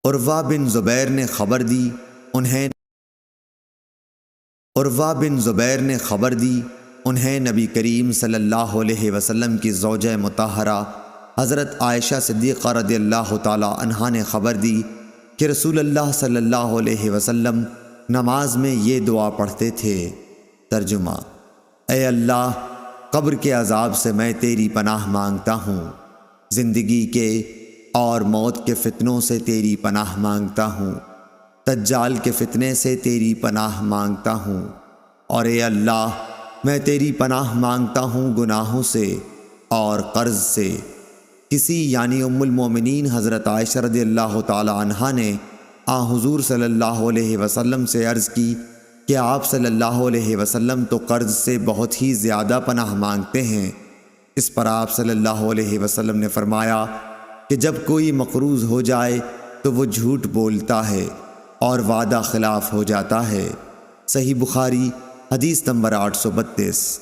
عروہ بن زبیر نے خبر دی انہیں نبی کریم صلی اللہ علیہ وسلم کی زوجہ مطہرہ حضرت عائشہ صدیقہ رضی اللہ تعالی عنہا نے خبر دی کہ رسول اللہ صلی اللہ علیہ وسلم نماز میں یہ دعا پڑھتے تھے۔ ترجمہ: اے اللہ، قبر کے عذاب سے میں تیری پناہ مانگتا ہوں، زندگی کے اور موت کے فتنوں سے تیری پناہ مانگتا ہوں، دجال کے فتنے سے تیری پناہ مانگتا ہوں، اور اے اللہ، میں تیری پناہ مانگتا ہوں گناہوں سے اور قرض سے۔ کسی یعنی ام المومنین حضرت عائشہ رضی اللہ تعالی عنہا نے حضور صلی اللہ علیہ وسلم سے عرض کی کہ آپ صلی اللہ علیہ وسلم تو قرض سے بہت ہی زیادہ پناہ مانگتے ہیں۔ اس پر آپ صلی اللہ علیہ وسلم نے فرمایا کہ جب کوئی مقروض ہو جائے تو وہ جھوٹ بولتا ہے اور وعدہ خلاف ہو جاتا ہے۔ صحیح بخاری حدیث نمبر 832۔